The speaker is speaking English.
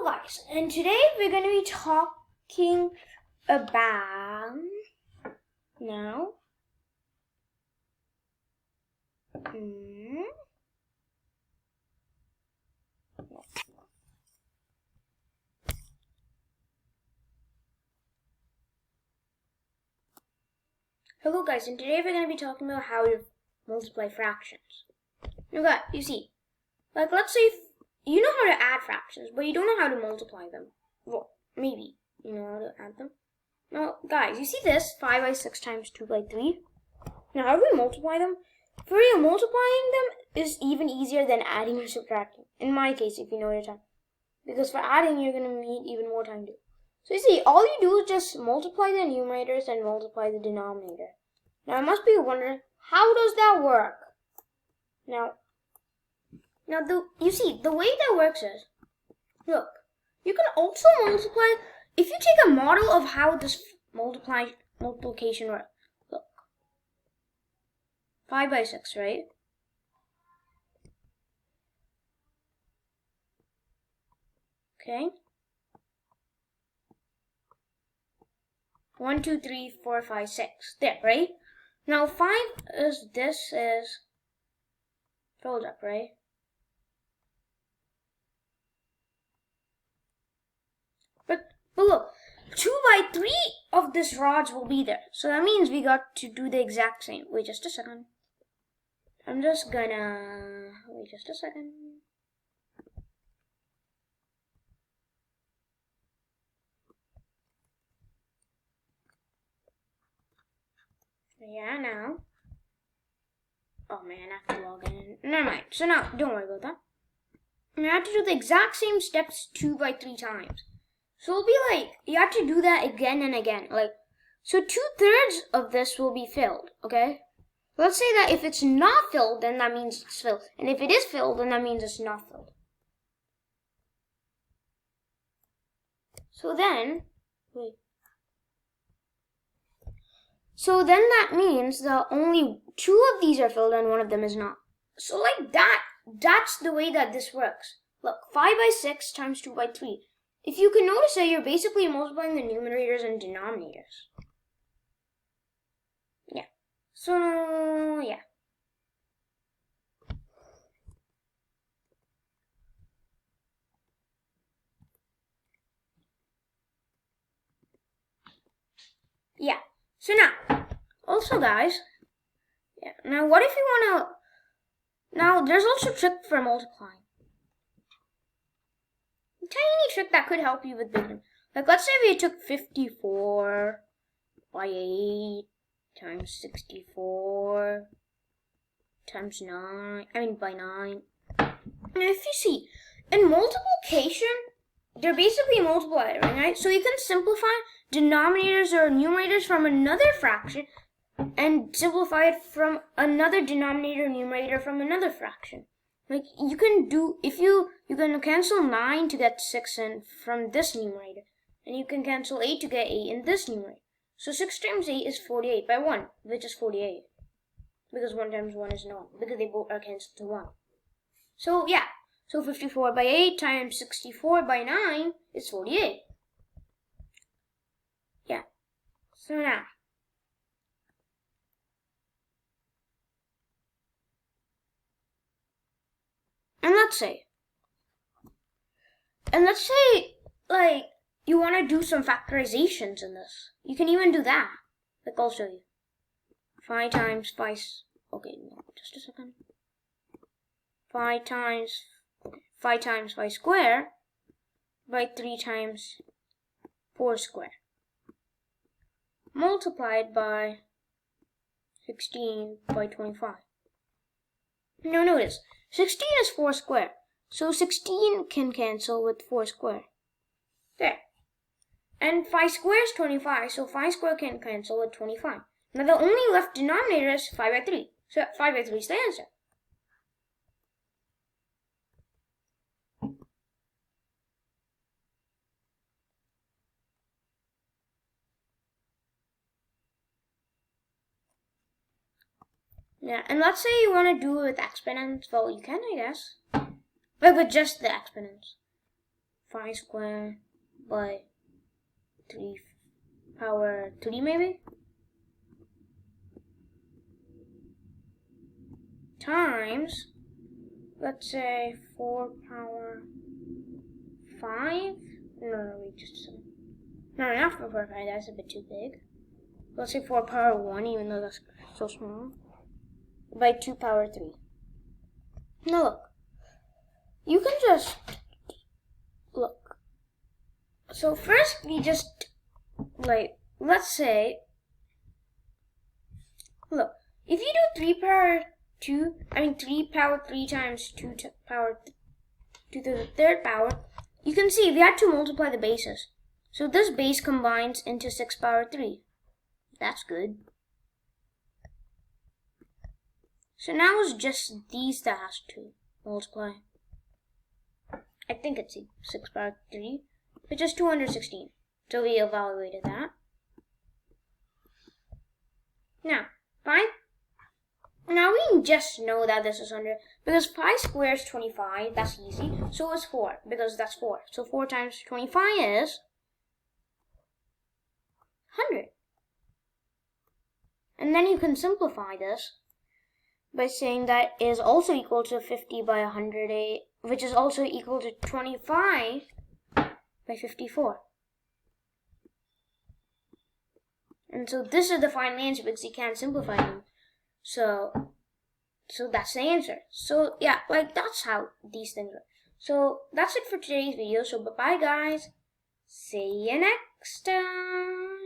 Hello guys, and today we're going to be talking about Hello guys, and today we're going to be talking about how to multiply fractions. Now you see, like let's say you know how to add fractions, but you don't know how to multiply them. Well, maybe you know how to add them. Now guys, you see this 5 by 6 times 2 by 3? Now how do we multiply them? For real, multiplying them is even easier than adding or subtracting. In my case, if you know your time. Because for adding, you're going to need even more time to do. So you see, all you do is just multiply the numerators and multiply the denominator. Now I must be wondering, how does that work? Now you see, the way that works is, look, you can also multiply, if you take a model of how this multiplication works. Look, 5 by 6, right? Okay. 1, 2, 3, 4, 5, 6. There, right? Now 5 is filled up, right? But look, 2 by 3 of this rods will be there. So that means we got to do the exact same. Wait just a second. I'm just gonna wait just a second. Yeah, now. Oh man, I have to log in. Never mind. So now, don't worry about that. You have to do the exact same steps 2 by 3 times. So it'll be like, you have to do that again and again. Like, so 2/3 of this will be filled, okay? Let's say that if it's not filled, then that means it's filled. And if it is filled, then that means it's not filled. So then, So then that means that only 2 of these are filled and 1 of them is not. So like that's the way that this works. Look, 5 by 6 times 2 by 3. If you can notice that you're basically multiplying the numerators and denominators. Yeah. So, yeah. Yeah. So now, also guys, now what if you want to, now there's also a trick for multiplying. A tiny trick that could help you with big numbers. Like let's say we took 54 by 8 times 64 times 9, by 9. Now if you see, in multiplication, they're basically multiplied, right? So you can simplify denominators or numerators from another fraction and simplify it from another denominator or numerator from another fraction. Like you can do, if you can cancel 9 to get 6 in from this numerator, and you can cancel 8 to get 8 in this numerator. So 6 times 8 is 48 by 1, which is 48. Because 1 times 1 is 9, because they both are cancelled to 1. So yeah, so 54 by 8 times 64 by 9 is 48. Yeah, so now. And let's say, like, you want to do some factorizations in this. You can even do that. Like, I'll show you. 5 times 5, okay, no, just a second. 5 times 5 squared by 3 times 4 squared. Multiplied by 16 by 25. Now notice, 16 is 4 squared. So 16 can cancel with 4 squared. There. And 5 squared is 25, so 5 squared can cancel with 25. Now the only left denominator is 5 by 3. So 5 by 3 is the answer. Yeah, and let's say you want to do it with exponents. Well, you can, I guess. But with just the exponents. 5 squared by 3 power 3 maybe? Times, let's say 4 power 5? No, wait, just a second. No, not 4 power 5, that's a bit too big. Let's say 4 power 1, even though that's so small. By 2 power 3. Now look, you can just, look. So first we just, like, let's say, look, if you do 3 power 3 times 2 power 2 to the third power, you can see we had to multiply the bases. So this base combines into 6 power 3. That's good. So now it's just these that has to multiply. I think it's 6 power 3, which is 216. So we evaluated that. Now, 5. Now we just know that this is 100 because 5 squared is 25. That's easy. So is 4 because that's 4. So 4 times 25 is 100. And then you can simplify this by saying that is also equal to 50 by 108, which is also equal to 25 by 54. And so this is the final answer because you can't simplify them. So that's the answer. So yeah, like that's how these things are. So that's it for today's video. So bye-bye guys. See you next time.